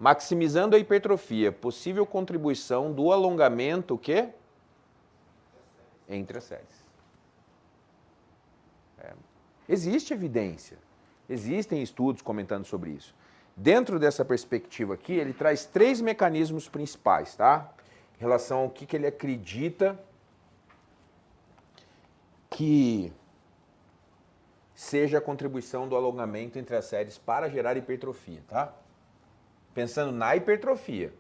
Maximizando a hipertrofia, possível contribuição do alongamento, o quê? Entre as séries. Existe evidência, existem estudos comentando sobre isso. Dentro dessa perspectiva aqui, ele traz 3 mecanismos principais, tá? Em relação ao que ele acredita que seja a contribuição do alongamento entre as séries para gerar hipertrofia, tá? Pensando na hipertrofia.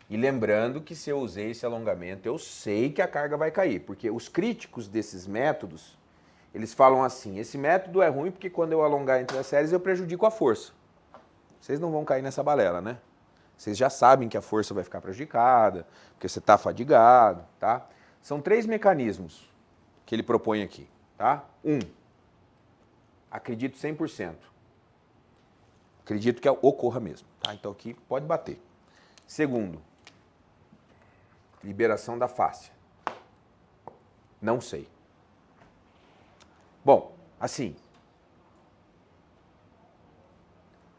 E lembrando que se eu usei esse alongamento, eu sei que a carga vai cair, porque os críticos desses métodos, eles falam assim, esse método é ruim porque quando eu alongar entre as séries eu prejudico a força. Vocês não vão cair nessa balela, né? Vocês já sabem que a força vai ficar prejudicada, porque você está fadigado, tá? São 3 mecanismos que ele propõe aqui, tá? 1, acredito 100%. Acredito que ocorra mesmo, tá? Então aqui pode bater. 2, liberação da fáscia. Não sei. Bom, assim,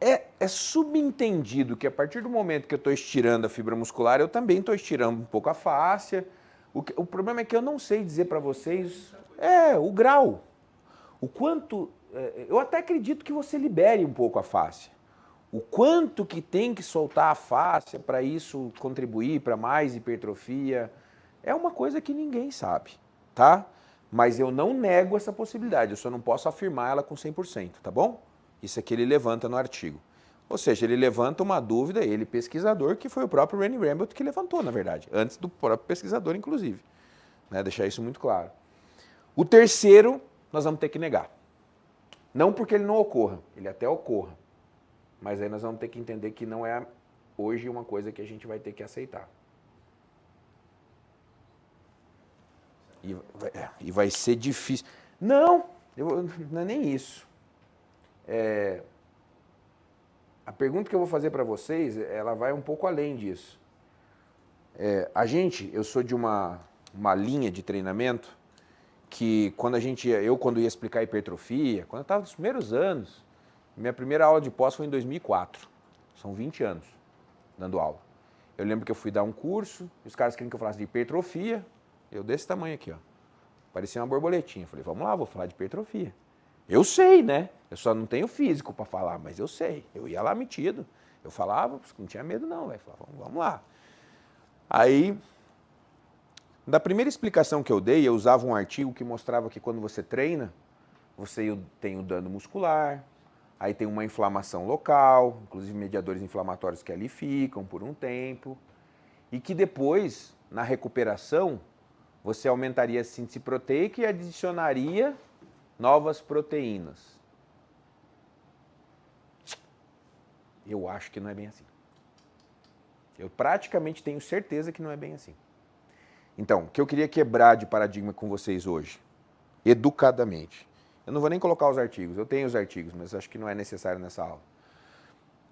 é subentendido que a partir do momento que eu estou estirando a fibra muscular, eu também estou estirando um pouco a fáscia. O problema é que eu não sei dizer para vocês o grau. O quanto... eu até acredito que você libere um pouco a fáscia. O quanto que tem que soltar a fáscia para isso contribuir para mais hipertrofia, é uma coisa que ninguém sabe, tá? Mas eu não nego essa possibilidade, eu só não posso afirmar ela com 100%, tá bom? Isso aqui ele levanta no artigo. Ou seja, ele levanta uma dúvida, ele pesquisador, que foi o próprio Randy Rambert que levantou, na verdade, antes do próprio pesquisador, inclusive. Né? Deixar isso muito claro. O terceiro, nós vamos ter que negar. Não porque ele não ocorra, ele até ocorra. Mas aí nós vamos ter que entender que não é hoje uma coisa que a gente vai ter que aceitar. E vai ser difícil. Não é nem isso. A pergunta que eu vou fazer para vocês, ela vai um pouco além disso. Eu sou de uma linha de treinamento que quando eu ia explicar hipertrofia, quando eu estava nos primeiros anos, minha primeira aula de pós foi em 2004. São 20 anos dando aula. Eu lembro que eu fui dar um curso, os caras queriam que eu falasse de hipertrofia, eu desse tamanho aqui, ó. Parecia uma borboletinha. Eu falei, vamos lá, vou falar de hipertrofia. Eu sei, né? Eu só não tenho físico para falar, mas eu sei. Eu ia lá metido. Eu falava, não tinha medo não, velho. Falava, vamos lá. Aí, na primeira explicação que eu dei, eu usava um artigo que mostrava que quando você treina, você tem o dano muscular, aí tem uma inflamação local, inclusive mediadores inflamatórios que ali ficam por um tempo, e que depois, na recuperação, você aumentaria a síntese proteica e adicionaria novas proteínas. Eu acho que não é bem assim. Eu praticamente tenho certeza que não é bem assim. Então, o que eu queria quebrar de paradigma com vocês hoje, educadamente. Eu não vou nem colocar os artigos, eu tenho os artigos, mas acho que não é necessário nessa aula.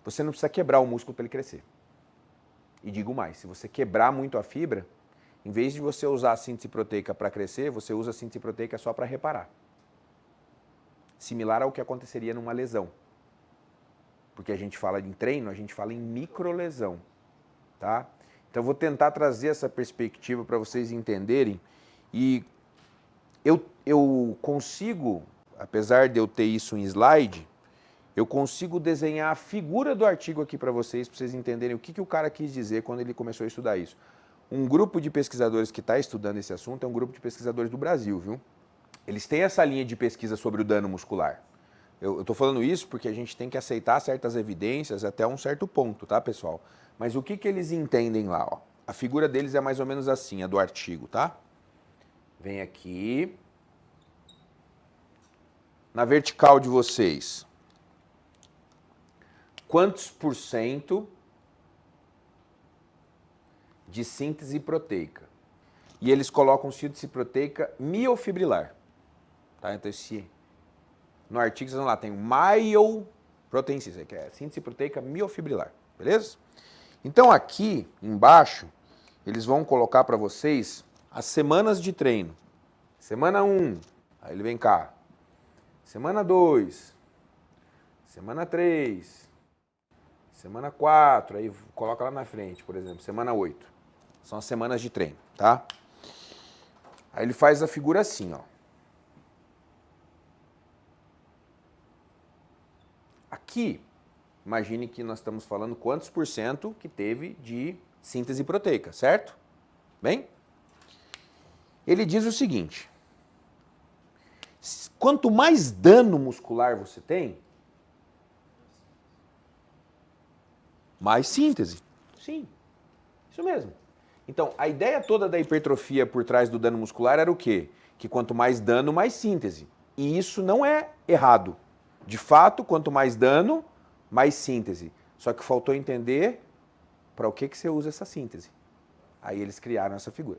Você não precisa quebrar o músculo para ele crescer. E digo mais, se você quebrar muito a fibra, em vez de você usar a síntese proteica para crescer, você usa a síntese proteica só para reparar. Similar ao que aconteceria numa lesão. Porque a gente fala em treino, a gente fala em microlesão, tá? Então eu vou tentar trazer essa perspectiva para vocês entenderem e eu consigo, apesar de eu ter isso em slide, eu consigo desenhar a figura do artigo aqui para vocês entenderem o que o cara quis dizer quando ele começou a estudar isso. Um grupo de pesquisadores que está estudando esse assunto é um grupo de pesquisadores do Brasil, viu? Eles têm essa linha de pesquisa sobre o dano muscular. Eu estou falando isso porque a gente tem que aceitar certas evidências até um certo ponto, tá, pessoal? Mas o que eles entendem lá, ó? A figura deles é mais ou menos assim, a do artigo, tá? Vem aqui. Na vertical de vocês, quantos por cento de síntese proteica? E eles colocam síntese proteica miofibrilar. Tá? Então, no artigo, vocês vão lá, tem o myoprotein síntese, que é síntese proteica miofibrilar, beleza? Então, aqui embaixo, eles vão colocar para vocês as semanas de treino. Semana 1, aí ele vem cá. Semana 2, semana 3, semana 4, aí coloca lá na frente, por exemplo, semana 8. São as semanas de treino, tá? Aí ele faz a figura assim, ó. Aqui, imagine que nós estamos falando quantos por cento que teve de síntese proteica, certo? Bem? Ele diz o seguinte: quanto mais dano muscular você tem, mais síntese. Sim, isso mesmo. Então, a ideia toda da hipertrofia por trás do dano muscular era o quê? Que quanto mais dano, mais síntese. E isso não é errado. De fato, quanto mais dano, mais síntese. Só que faltou entender para o que você usa essa síntese. Aí eles criaram essa figura.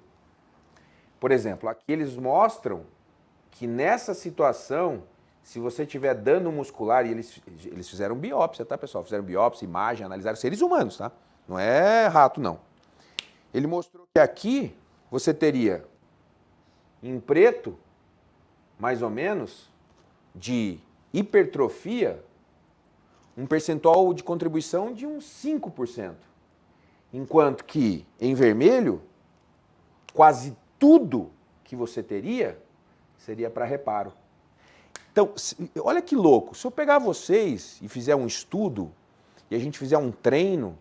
Por exemplo, aqui eles mostram que nessa situação, se você tiver dano muscular, e eles fizeram biópsia, tá, pessoal? Fizeram biópsia, imagem, analisaram seres humanos, tá? Não é rato, não. Ele mostrou que aqui você teria, em preto, mais ou menos, de hipertrofia, um percentual de contribuição de uns 5%. Enquanto que, em vermelho, quase tudo que você teria seria para reparo. Então, olha que louco, se eu pegar vocês e fizer um estudo, e a gente fizer um treino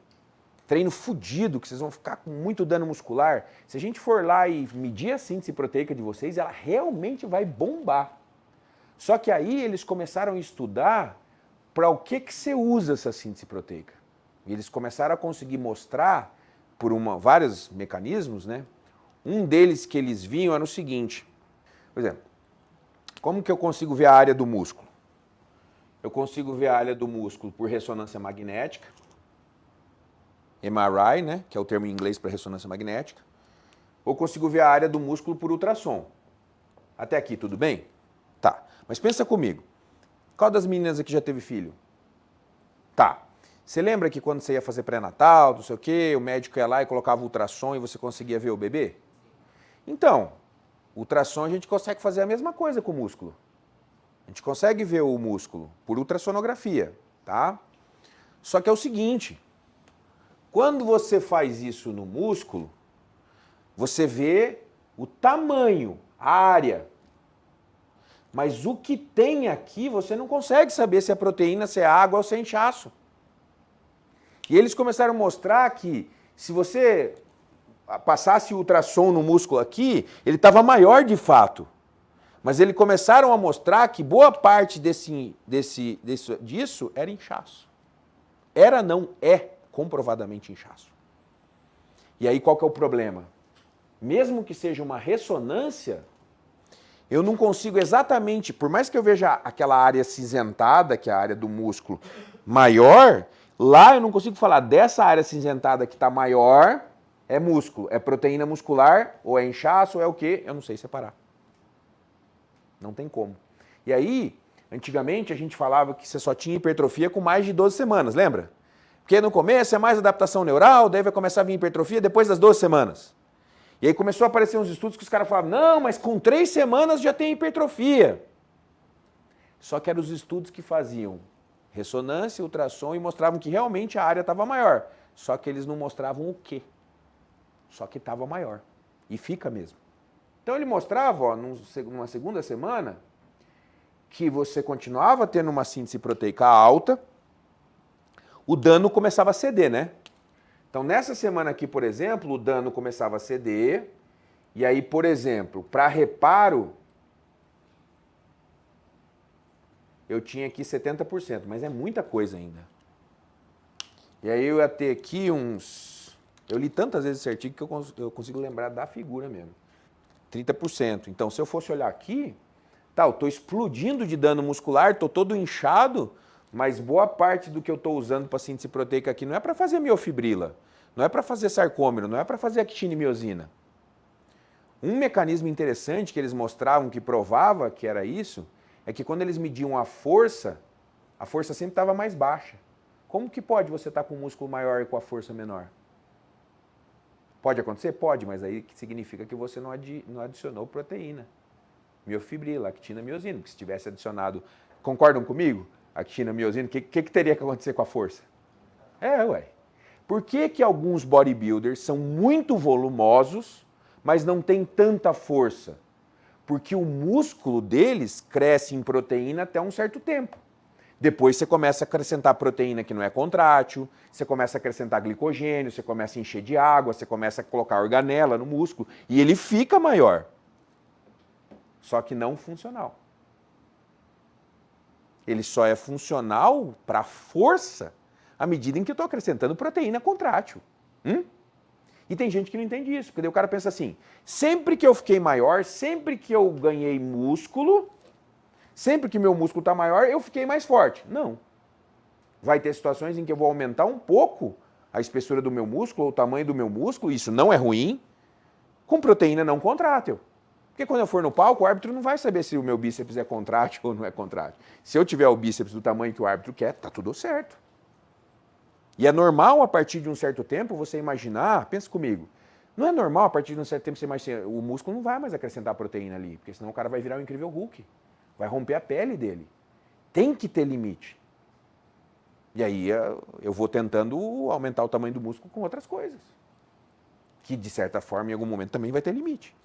fudido, que vocês vão ficar com muito dano muscular, se a gente for lá e medir a síntese proteica de vocês, ela realmente vai bombar. Só que aí eles começaram a estudar para o que você usa essa síntese proteica. E eles começaram a conseguir mostrar, por vários mecanismos, né? Um deles que eles viam era o seguinte, por exemplo, como que eu consigo ver a área do músculo? Eu consigo ver a área do músculo por ressonância magnética, MRI, né, que é o termo em inglês para ressonância magnética, ou consigo ver a área do músculo por ultrassom. Até aqui, tudo bem? Tá, mas pensa comigo, qual das meninas aqui já teve filho? Tá, você lembra que quando você ia fazer pré-natal, não sei o quê, o médico ia lá e colocava o ultrassom e você conseguia ver o bebê? Então, ultrassom a gente consegue fazer a mesma coisa com o músculo. A gente consegue ver o músculo por ultrassonografia, tá? Só que é o seguinte, quando você faz isso no músculo, você vê o tamanho, a área. Mas o que tem aqui, você não consegue saber se é proteína, se é água ou se é inchaço. E eles começaram a mostrar que se você passasse o ultrassom no músculo aqui, ele estava maior de fato. Mas eles começaram a mostrar que boa parte disso era inchaço. Era, não é comprovadamente inchaço. E aí qual que é o problema? Mesmo que seja uma ressonância, eu não consigo exatamente, por mais que eu veja aquela área cinzentada, que é a área do músculo, maior, lá eu não consigo falar dessa área cinzentada que está maior, é músculo, é proteína muscular, ou é inchaço, ou é o quê? Eu não sei separar. Não tem como. E aí, antigamente a gente falava que você só tinha hipertrofia com mais de 12 semanas, lembra? Porque no começo é mais adaptação neural, daí vai começar a vir hipertrofia depois das 12 semanas. E aí começou a aparecer uns estudos que os caras falavam, não, mas com 3 semanas já tem hipertrofia. Só que eram os estudos que faziam ressonância, ultrassom e mostravam que realmente a área estava maior. Só que eles não mostravam o quê. Só que estava maior. E fica mesmo. Então ele mostrava, ó, numa segunda semana, que você continuava tendo uma síntese proteica alta, o dano começava a ceder, né? Então nessa semana aqui, por exemplo, o dano começava a ceder, e aí, por exemplo, para reparo, eu tinha aqui 70%, mas é muita coisa ainda. E aí eu ia ter aqui uns... Eu li tantas vezes esse artigo que eu consigo lembrar da figura mesmo. 30%. Então, se eu fosse olhar aqui, tá, eu estou explodindo de dano muscular, estou todo inchado, mas boa parte do que eu estou usando para síntese proteica aqui não é para fazer miofibrila, não é para fazer sarcômero, não é para fazer actina e miosina. Um mecanismo interessante que eles mostravam que provava que era isso, é que quando eles mediam a força sempre estava mais baixa. Como que pode você estar com o músculo maior e com a força menor? Pode acontecer? Pode, mas aí significa que você não adicionou proteína. Miofibrila, actina, miosina. Porque se tivesse adicionado, concordam comigo? Actina, miosina, o que teria que acontecer com a força? Ué. Por que que alguns bodybuilders são muito volumosos, mas não têm tanta força? Porque o músculo deles cresce em proteína até um certo tempo. Depois você começa a acrescentar proteína que não é contrátil, você começa a acrescentar glicogênio, você começa a encher de água, você começa a colocar organela no músculo e ele fica maior. Só que não funcional. Ele só é funcional para força à medida em que eu estou acrescentando proteína contrátil. E tem gente que não entende isso, porque daí o cara pensa assim, sempre que eu fiquei maior, sempre que eu ganhei músculo, sempre que meu músculo está maior, eu fiquei mais forte. Não. Vai ter situações em que eu vou aumentar um pouco a espessura do meu músculo, ou o tamanho do meu músculo, isso não é ruim, com proteína não contrátil. Porque quando eu for no palco, o árbitro não vai saber se o meu bíceps é contrátil ou não é contrátil. Se eu tiver o bíceps do tamanho que o árbitro quer, tá tudo certo. E é normal, a partir de um certo tempo, você imaginar, pensa comigo, não é normal, a partir de um certo tempo, você imaginar, o músculo não vai mais acrescentar proteína ali, porque senão o cara vai virar um incrível Hulk. Vai romper a pele dele. Tem que ter limite. E aí eu vou tentando aumentar o tamanho do músculo com outras coisas. Que, de certa forma, em algum momento também vai ter limite.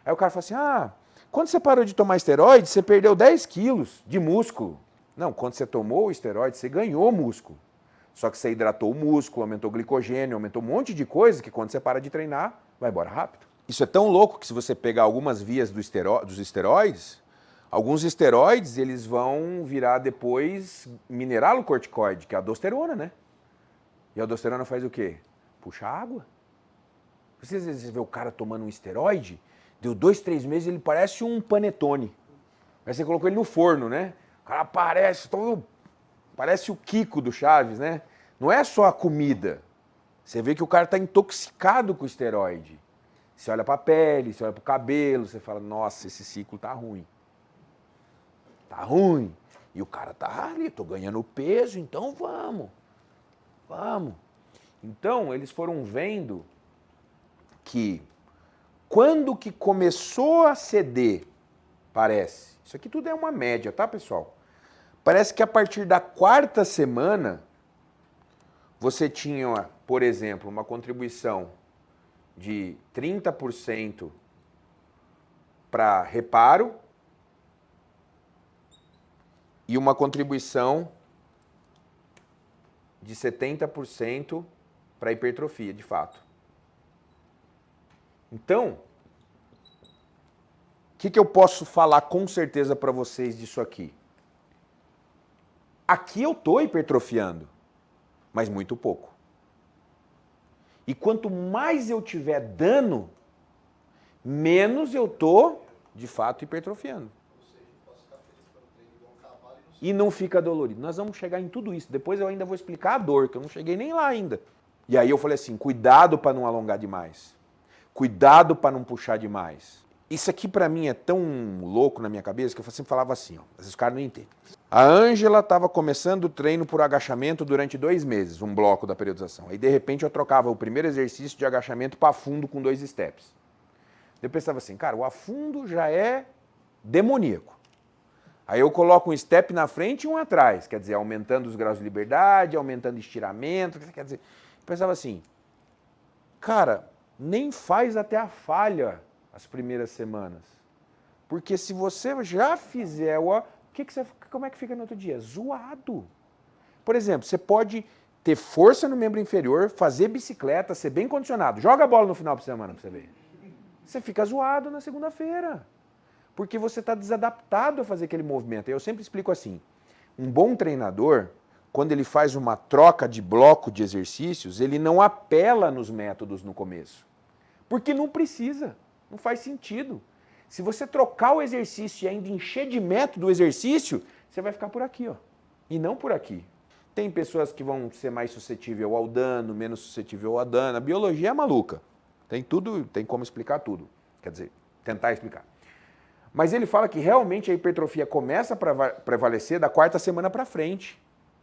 Aí o cara fala assim, quando você parou de tomar esteroide, você perdeu 10 quilos de músculo. Não, quando você tomou o esteroide, você ganhou músculo. Só que você hidratou o músculo, aumentou o glicogênio, aumentou um monte de coisa que quando você para de treinar, vai embora rápido. Isso é tão louco que se você pegar algumas vias dos esteroides, alguns esteroides eles vão virar depois mineralocorticoide, que é a aldosterona, né? E a aldosterona faz o quê? Puxa água. Você às vezes vê o cara tomando um esteroide, deu 2, 3 meses, ele parece um panetone. Aí você colocou ele no forno, né? O cara parece o Kiko do Chaves, né? Não é só a comida. Você vê que o cara está intoxicado com o esteroide. Você olha para a pele, você olha para o cabelo, você fala, nossa, esse ciclo tá ruim. Tá ruim. E o cara tá ali, tô ganhando peso, então vamos. Então, eles foram vendo que quando que começou a ceder, parece, isso aqui tudo é uma média, tá, pessoal? Parece que a partir da 4ª semana, você tinha, por exemplo, uma contribuição de 30% para reparo e uma contribuição de 70% para hipertrofia, de fato. Então, o que eu posso falar com certeza para vocês disso aqui? Aqui eu estou hipertrofiando, mas muito pouco. E quanto mais eu tiver dano, menos eu estou, de fato, hipertrofiando. Ou seja, eu posso ficar feliz pelo treino igual um cavalo e não E não fica dolorido. Nós vamos chegar em tudo isso. Depois eu ainda vou explicar a dor, que eu não cheguei nem lá ainda. E aí eu falei assim, cuidado para não alongar demais. Cuidado para não puxar demais. Isso aqui para mim é tão louco na minha cabeça que eu sempre falava assim, ó, mas os caras não entendem. A Ângela estava começando o treino por agachamento durante 2 meses, um bloco da periodização. Aí de repente eu trocava o primeiro exercício de agachamento para fundo com 2 steps. Eu pensava assim, cara, o afundo já é demoníaco. Aí eu coloco um step na frente e um atrás, quer dizer, aumentando os graus de liberdade, aumentando estiramento, quer dizer, eu pensava assim, cara, nem faz até a falha as primeiras semanas. Porque se você já fizer como é que fica no outro dia? Zoado. Por exemplo, você pode ter força no membro inferior, fazer bicicleta, ser bem condicionado. Joga a bola no final de semana pra você ver. Você fica zoado na segunda-feira. Porque você está desadaptado a fazer aquele movimento. Eu sempre explico assim, um bom treinador, quando ele faz uma troca de bloco de exercícios, ele não apela nos métodos no começo. Porque não precisa. Não faz sentido. Se você trocar o exercício e ainda encher de método o exercício, você vai ficar por aqui, ó. E não por aqui. Tem pessoas que vão ser mais suscetíveis ao dano, menos suscetíveis ao dano. A biologia é maluca. Tem tudo, tem como explicar tudo. Quer dizer, tentar explicar. Mas ele fala que realmente a hipertrofia começa a prevalecer da 4ª semana para frente.